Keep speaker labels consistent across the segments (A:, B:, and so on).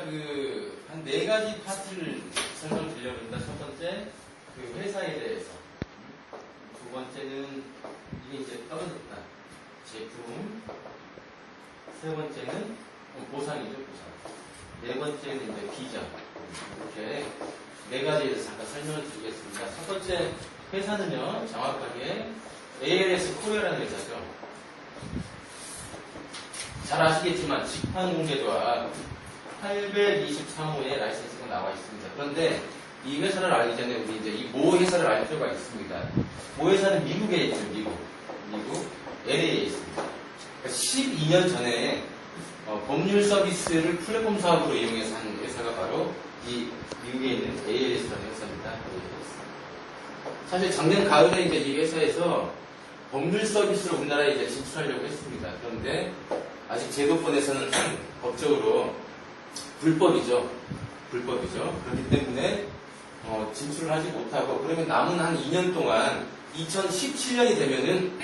A: 한 4가지 파트를 설명드리려고 합니다. 첫 번째, 그 회사에 대해서. 두 번째는, 이게 이제 떨어졌다. 제품. 세 번째는 보상이죠, 보상. 네 번째는 이제 비전. 이렇게 4가지에 대해서 잠깐 설명을 드리겠습니다. 첫 번째 회사는요, 정확하게 ALS 코리아라는 회사죠. 잘 아시겠지만, 직판공제도와 823호의 라이센스가 나와 있습니다. 그런데 이 회사를 알기 전에 우리 이제 이 모 회사를 알 필요가 있습니다. 모 회사는 미국에 있죠, 미국 LA에 있습니다. 12년 전에 법률 서비스를 플랫폼 사업으로 이용해서 한 회사가 바로 이 미국에 있는 ALS라는 회사입니다. 사실 작년 가을에 이제 이 회사에서 법률 서비스로 우리나라에 이제 진출하려고 했습니다. 그런데 아직 제도권에서는 법적으로 불법이죠. 그렇기 때문에 진출을 하지 못하고, 그러면 남은 한 2년 동안 2017년이 되면은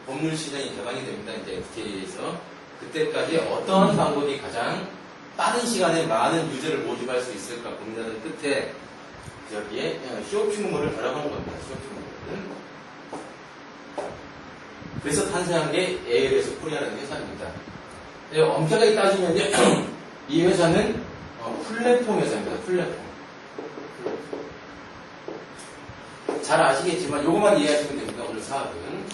A: 법률 시장이 개방이 됩니다. 이제 FTA에서. 그때까지 어떤 방법이 가장 빠른 시간에 많은 유저를 모집할 수 있을까 고민하는 끝에 여기에 쇼핑몰을 결합한 겁니다. 쇼핑몰을. 그래서 탄생한 게 ALS 코리아라는 회사입니다. 엄격하게 따지면요, 이 회사는 플랫폼 회사입니다. 플랫폼. 잘 아시겠지만 요것만 이해하시면 됩니다. 오늘 사업은.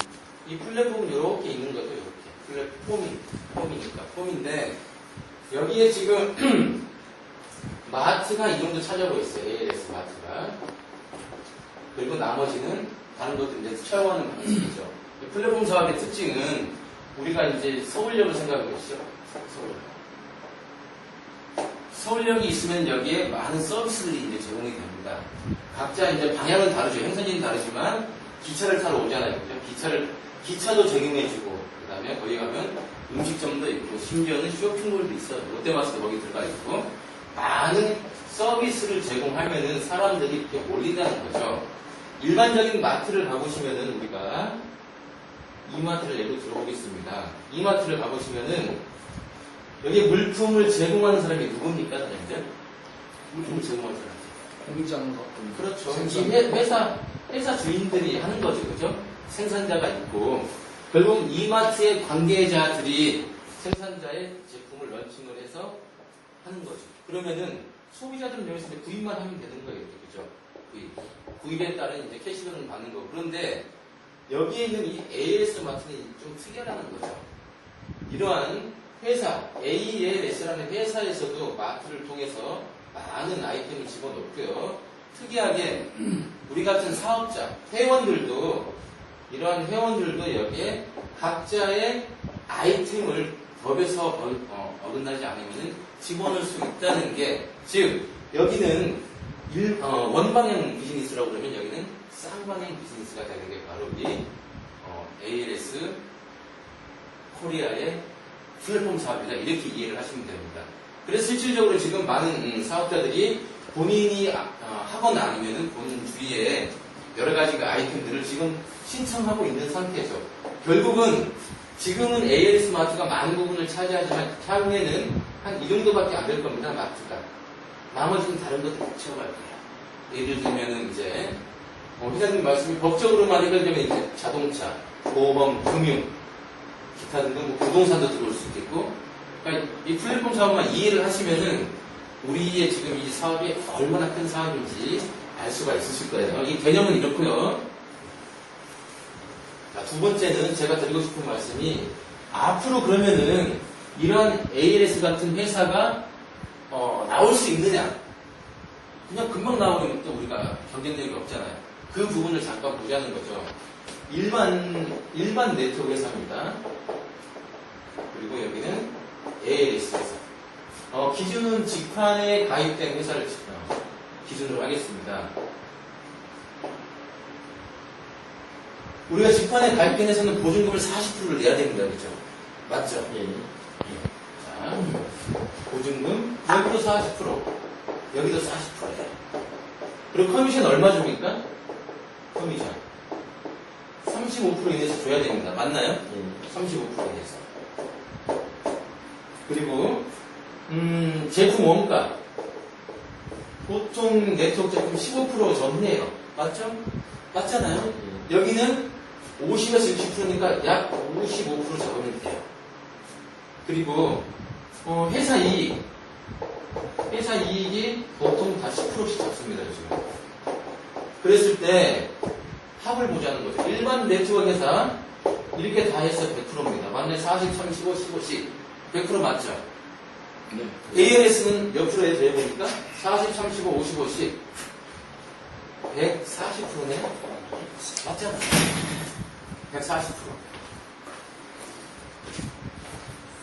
A: 이 플랫폼은 이렇게 있는 거죠. 이렇게. 폼인데 여기에 지금 마트가 이 정도 차지하고 있어요. ALS 마트가. 그리고 나머지는 다른 것들인데 채워하는 방식이죠. 이 플랫폼 사업의 특징은 우리가 이제 서울역을 생각해 보시죠. 서울역이 있으면 여기에 많은 서비스들이 이제 제공이 됩니다. 각자 이제 방향은 다르죠. 행선지는 다르지만 기차를 타러 오잖아요. 그죠? 기차도 제공해주고, 그 다음에 거기 가면 음식점도 있고, 심지어는 쇼핑몰도 있어요. 롯데마트도 거기 들어가 있고, 많은 서비스를 제공하면은 사람들이 이렇게 몰린다는 거죠. 일반적인 마트를 가보시면은 우리가 이마트를 예로 들어보겠습니다. 이마트를 가보시면은 여기 물품을 제공하는 사람이 누굽니까, 선생님들? 물품을 제공하는 사람.
B: 공장 같은.
A: 그렇죠. 이 회사 주인들이 하는 거죠, 그죠? 생산자가 있고, 결국 이마트의 관계자들이 생산자의 제품을 런칭을 해서 하는 거죠. 그러면은 소비자들은 여기서 구입만 하면 되는 거예요, 그죠? 구입에 따른 이제 캐시백을 받는 거고. 그런데 여기에 있는 이 ALS 마트는 좀 특이하다는 거죠. 이러한 회사, ALS라는 회사에서도 마트를 통해서 많은 아이템을 집어넣고요. 특이하게 우리 같은 사업자, 이러한 회원들도 여기에 각자의 아이템을 법에서 어긋나지 않으면 집어넣을 수 있다는 게, 즉 여기는 원방향 비즈니스라고 그러면 여기는 쌍방향 비즈니스가 되는 게 바로 이 ALS 코리아의 플랫폼 사업이다. 이렇게 이해를 하시면 됩니다. 그래서 실질적으로 지금 많은 사업자들이 본인이 하거나 아니면은 본인 주위에 여러 가지 그 아이템들을 지금 신청하고 있는 상태죠. 결국은 지금은 ALS 마트가 많은 부분을 차지하지만 향후에는 한 이 정도밖에 안 될 겁니다. 마트가. 나머지는 다른 것들 채워갈 거예요. 예를 들면은 이제 회장님 말씀이 법적으로만 해결되면 이제 자동차, 보험, 금융, 기타 등등 뭐 부동산도 들어올 수 있겠고, 그러니까 이 플랫폼 사업만 이해를 하시면은 우리의 지금 이 사업이 얼마나 큰 사업인지 알 수가 있으실 거예요. 이 개념은 이렇고요. 자, 두 번째는 제가 드리고 싶은 말씀이, 앞으로 그러면은 이러한 ALS 같은 회사가 나올 수 있느냐? 그냥 금방 나오면 또 우리가 경쟁력이 없잖아요. 그 부분을 잠깐 보자는 거죠. 일반 네트워크 회사입니다. 그리고 여기는 ALS 회사. 기준은 직판에 가입된 회사를 기준으로 하겠습니다. 우리가 직판에 가입된 회사는 보증금을 40%를 내야 됩니다. 그렇죠? 맞죠? 예. 자, 보증금 여기도 40%, 여기도 40%예요. 그리고 커미션 얼마 줍니까? 커미션 35% 이내에서 줘야 됩니다. 맞나요? 35% 이내에서. 그리고 제품 원가. 보통 네트워크 제품 15% 전후해요. 맞죠? 맞잖아요? 여기는 50에서 60%니까 약 55% 잡으면 돼요. 그리고, 회사 이익. 회사 이익이 보통 다 10%씩 잡습니다, 요즘. 그랬을 때, 합을 보자는 거죠. 일반 네트워크 회사, 이렇게 다 해서 100%입니다. 만약에 40, 30, 15, 15씩. 100% 맞죠? 네. ALS는 몇 프로에 대해보니까 40, 35, 55씩 140%네? 맞잖아. 140%.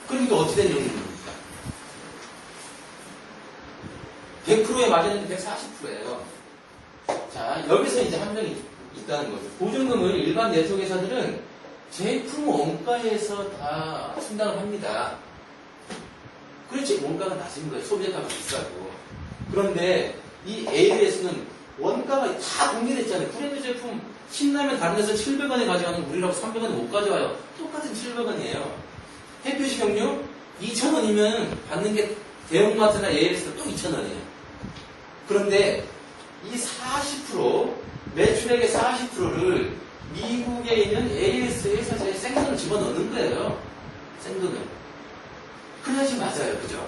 A: 그럼 이게 어떻게 된 얘기입니까? 100%에 맞았는데 140%예요. 자, 여기서 이제 함정이 있다는 거죠. 보증금을 일반 네트워크 회사들은 제품 원가에서 다 충당을 합니다. 그렇지, 원가가 낮은 거예요. 소비자가가 비싸고. 그런데 이 ALS는 원가가 다 공개됐잖아요. 브랜드 제품 신라면 다른 데서 700원에 가져가는 우리라고 300원에 못 가져와요. 똑같은 700원이에요. 햇볕이 경유 2,000원이면 받는 게 대형마트나 ALS도 또 2,000원이에요. 그런데 이 40%, 매출액의 40%를 미국에 있는 ALS 회사에 생돈을 집어넣는 거예요. 생돈을. 그래야지 맞아요. 그죠?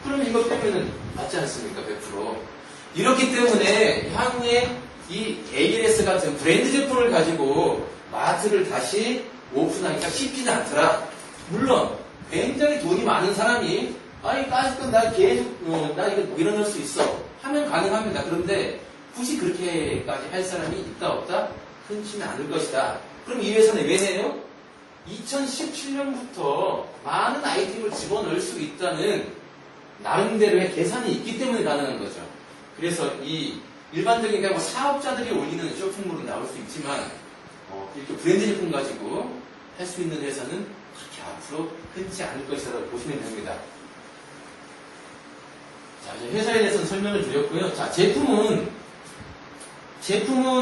A: 그러면 이것 빼면은 맞지 않습니까? 100%. 이렇기 때문에 향후에 이 ALS 같은 브랜드 제품을 가지고 마트를 다시 오픈하기가 쉽지는 않더라. 물론 굉장히 돈이 많은 사람이 아니 까짓건 나 계속 나 이거 밀어넣을 수 있어 하면 가능합니다. 그런데 굳이 그렇게까지 할 사람이 있다 없다? 흔치는 않을 것이다. 그럼 이 회사는 왜 해요? 2017년부터 많은 아이템을 집어넣을 수 있다는 나름대로의 계산이 있기 때문에 가능한 거죠. 그래서 이 일반적인 뭐 사업자들이 올리는 쇼핑몰은 나올 수 있지만 이렇게 브랜드 제품 가지고 할 수 있는 회사는 그렇게 앞으로 흔치 않을 것이라고 보시면 됩니다. 자, 이제 회사에 대해서는 설명을 드렸고요. 자, 제품은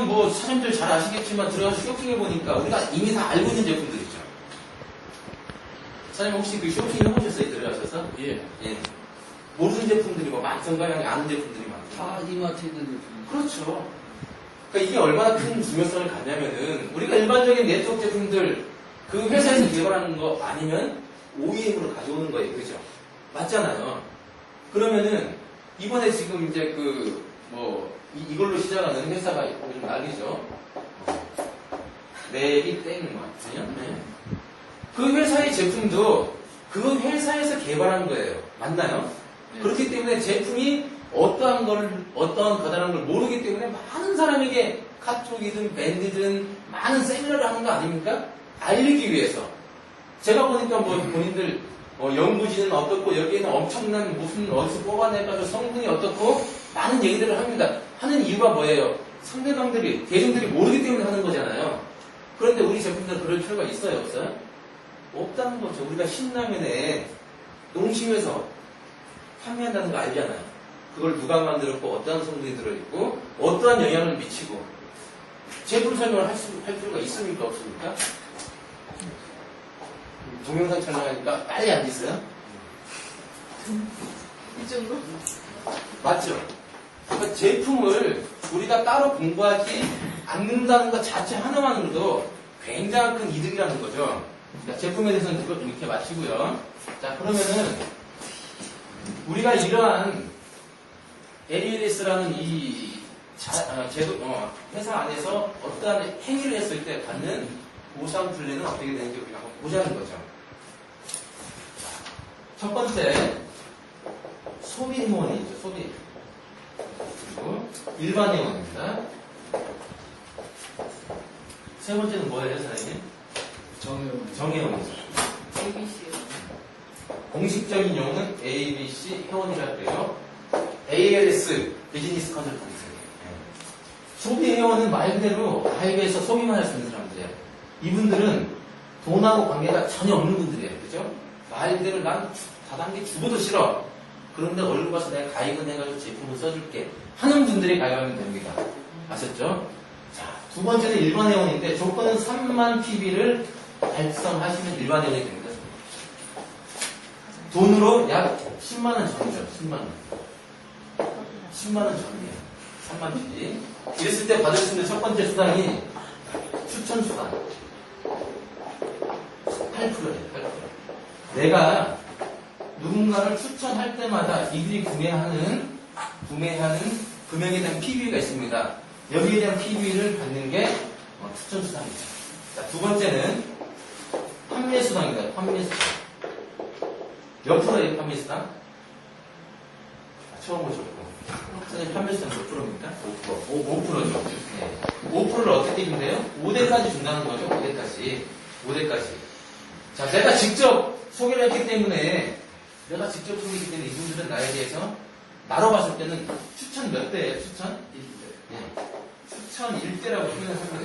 A: 뭐 사장님들 잘 아시겠지만 들어가서 쇼핑해 보니까 우리가 이미 다 알고 있는 제품들이죠. 사장님 혹시 그 쇼핑 해보셨어요? 들어가셔서?
B: 예.
A: 예. 모르는 제품들이 뭐 많던가요? 아니면 아는 제품들이 많던가요?
B: 다 이마트에 있는 제품.
A: 그렇죠. 그러니까 이게 얼마나 큰 중요성을 갖냐면은 우리가 일반적인 네트워크 제품들 그 회사에서 개발하는 거 아니면 OEM으로 가져오는 거예요. 그죠? 맞잖아요. 그러면은 이번에 지금 이제 이걸로 시작하는 회사가 요즘 난리죠. 랩이 땡 맞아요? 네. 그 회사의 제품도 그 회사에서 개발한 거예요. 맞나요?
B: 네.
A: 그렇기 때문에 제품이 어떠한 거다라는 걸 모르기 때문에 많은 사람에게 카톡이든 밴드든 많은 세미나를 하는 거 아닙니까? 알리기 위해서. 제가 보니까 뭐 본인들 연구진은 어떻고 여기에는 엄청난 무슨 어디서 뽑아내가지고 성분이 어떻고 많은 얘기들을 합니다. 하는 이유가 뭐예요? 상대방들이 대중들이 모르기 때문에 하는 거잖아요. 그런데 우리 제품들은 그럴 필요가 있어요, 없어요? 없다는 거죠. 우리가 신라면에 농심에서 판매한다는 거 알잖아요. 그걸 누가 만들었고 어떠한 성분이 들어있고 어떠한 영향을 미치고 제품 설명을 할 필요가 있습니까? 없습니까? 동영상 촬영하니까 빨리 앉으세요.
C: 이 정도?
A: 맞죠? 그러니까 제품을 우리가 따로 공부하지 않는다는 것 자체 하나만으로도 굉장히 큰 이득이라는 거죠. 자, 제품에 대해서는 그걸 좀 이렇게 마치고요. 자, 그러면은 우리가 이러한 ALS라는 이 회사 안에서 어떠한 행위를 했을 때 받는 보상 플랜은 어떻게 되는지 우리가 한번 보자는 거죠. 첫 번째, 소비 회원이죠. 소비. 그리고 일반 회원입니다. 세 번째는 뭐예요, 사장님? 정회원이죠.
C: ABC요.
A: 공식적인 용어는 ABC 회원이라고 해요. ALS, 비즈니스 컨설턴트예요. 소비 회원은 말 그대로 가입해서 소비만 할 수 있는 사람들이에요. 이분들은 돈하고 관계가 전혀 없는 분들이에요. 그죠? 말 그대로 난 다단계 주고도 싫어. 그런데 얼굴 봐서 내가 가입은 해가지고 제품을 써줄게. 하는 분들이 가입하면 됩니다. 아셨죠? 자, 두 번째는 일반 회원인데 조건은 3만 PB를 달성하시면 일반 회원이 됩니다. 돈으로 약 10만원 전이죠. 10만원. 10만원 전이에요. 3만 PD. 이랬을 때 받을 수 있는 첫 번째 수당이 추천수당. 8%예요. 8%. 내가 누군가를 추천할 때마다 이들이 구매하는 금액에 대한 PB가 있습니다. 여기에 대한 PB를 받는 게 추천수당이죠. 자, 두 번째는 판매수당입니다. 판매수당. 몇 프로예요, 판매수당? 처음 오셨고. 선생님, 판매수당 몇 프로입니까? 5%. 5%죠. 네. 5%를 어떻게 준대요? 5대까지 준다는 거죠, 5대까지. 5대까지. 자, 내가 직접 소개를 했기 때문에, 이분들은 나에 대해서, 나로 봤을 때는 추천 몇 대예요, 추천? 1대. 네. 추천 1대라고 표현을 합니다,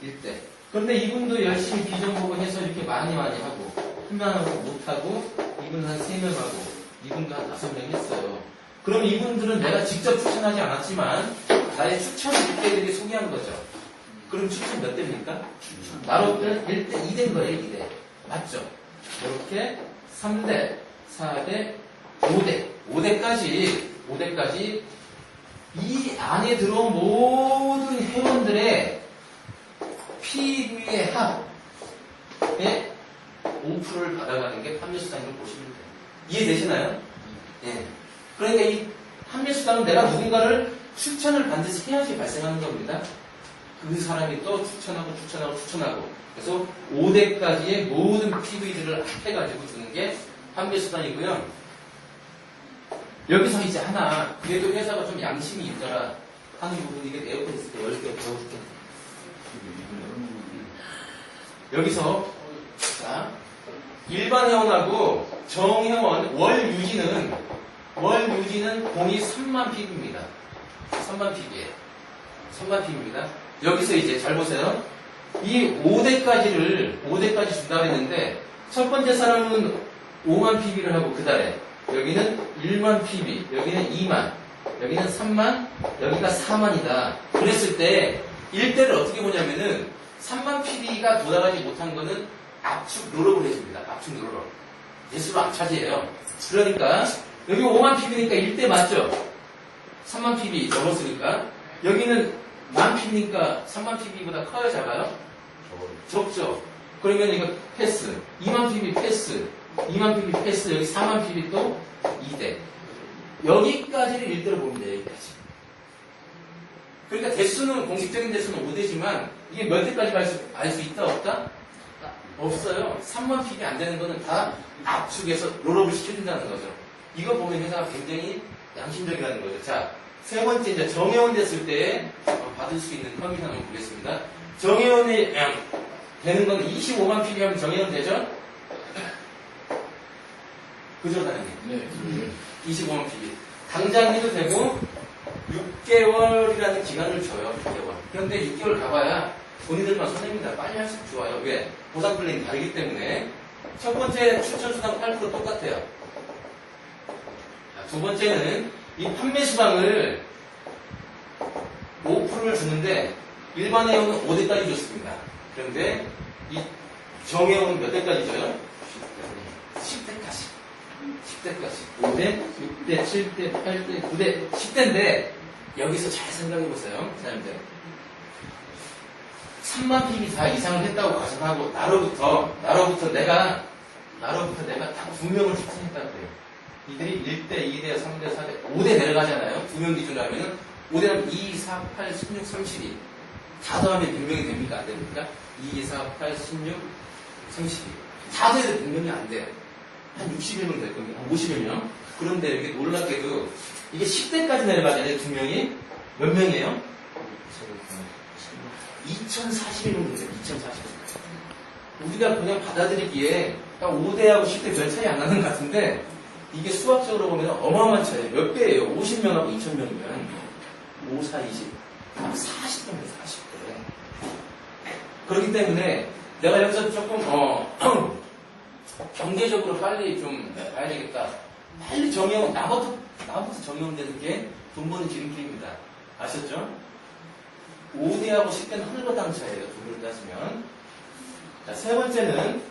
A: 1대. 그런데 이분도 열심히 비전 보고 해서 이렇게 많이 하고, 한 명하고 못하고, 이분 한 3명 하고, 이분도 한 5명 했어요. 그럼 이분들은 내가 직접 추천하지 않았지만, 나의 추천 1대들이 소개한 거죠. 그럼 추천 몇 대입니까? 나로부터는 1대, 2대인 거예요, 2대. 맞죠? 이렇게 3대, 4대, 5대. 5대까지 이 안에 들어온 모든 회원들의 PB의 합에 5%를 받아가는 게 판매수당을 보시면 돼요. 이해되시나요? 예. 그러니까 이 판매수당은 내가 누군가를 추천을 반드시 해야지 발생하는 겁니다. 그 사람이 또 추천하고. 그래서 5대까지의 모든 PB들을 합해가지고 주는 게 판매수당이고요. 여기서 이제 하나, 그래도 회사가 좀 양심이 있더라 하는 부분이 이게 에어컨 있을 때 10개 배워줄게. 여기서, 자, 일반 회원하고 정회원 월 유지는 공이 3만 PB입니다. 3만 PB예요. 3만 PB입니다. 여기서 이제 잘 보세요. 이 5대까지 준다고 했는데, 첫 번째 사람은 5만 PB를 하고 그 달에, 여기는 1만 PB, 여기는 2만, 여기는 3만, 여기가 4만이다. 그랬을 때 1대를 어떻게 보냐면은 3만 PB가 도달하지 못한 거는 압축 롤업을 해줍니다. 압축 롤업. 예수로 압차지예요. 그러니까 여기 5만 PB니까 1대 맞죠? 3만 PB 넘었으니까 여기는 만 PB니까 3만 PB보다 커요, 작아요? 적죠. 그러면 이거 패스. 2만 PB 패스. 2만 PB 패스, 여기 4만 PB 또 2대. 여기까지를 1대로 보면 돼요, 여기까지. 그러니까 대수는, 공식적인 대수는 5대지만, 이게 몇 대까지 알 수 있다, 없다? 없어요. 3만 PB 안 되는 거는 다 압축해서 롤업을 시켜준다는 거죠. 이거 보면 회사가 굉장히 양심적이라는 거죠. 자, 세 번째, 이제 정회원 됐을 때 받을 수 있는 커미션을 보겠습니다. 정회원이 되는 건 25만 PB 하면 정회원 되죠? 그죠, 사장님?
B: 네.
A: 25만 PB. 당장 해도 되고, 6개월이라는 기간을 줘요, 6개월. 그런데 6개월 가봐야 본인들만 손해입니다. 빨리 할수록 좋아요. 왜? 보상 플랜이 다르기 때문에. 첫 번째 추천수당 8% 똑같아요. 자, 두 번째는 이 판매수당을 5%를 주는데, 일반 회원은 5대까지 줬습니다. 그런데 이 정회원은 몇 대까지 줘요? 10대까지. 10대까지. 5대, 6대, 7대, 8대, 9대, 10대인데, 여기서 잘 생각해보세요, 사람들. 3만 PB 다 이상을 했다고 가정하고, 나로부터 내가 딱 2명을 추천했다고 그래요. 이들이 1대, 2대, 3대, 4대, 5대 내려가잖아요. 2명 기준으로 하면은, 5대는 2, 4, 8, 16, 32. 다 더하면 100명이 됩니까? 안 됩니까? 2, 4, 8, 16, 32. 다 더해도 100명이 안 돼요. 한 60여 명 될 겁니다. 한 50여 명. 그런데 이게 놀랍게도 이게 10대까지 내려가잖아요. 2명이. 몇 명이에요? 2040여 명 돼요. 2040명. 우리가 그냥 받아들이기에 딱 5대하고 10대 별 차이 안 나는 것 같은데 이게 수학적으로 보면 어마어마한 차이예요. 몇 배예요? 50명하고 2000명이면 5, 4, 20. 40대입니다. 40대. 그렇기 때문에 내가 여기서 조금 경제적으로 빨리 좀 봐야 되겠다. 빨리 정형, 나부터 정형되는 게 돈 버는 지름길입니다. 아셨죠? 5대하고 10대는 하늘과 땅 차이예요. 돈으로 따지면. 자, 세 번째는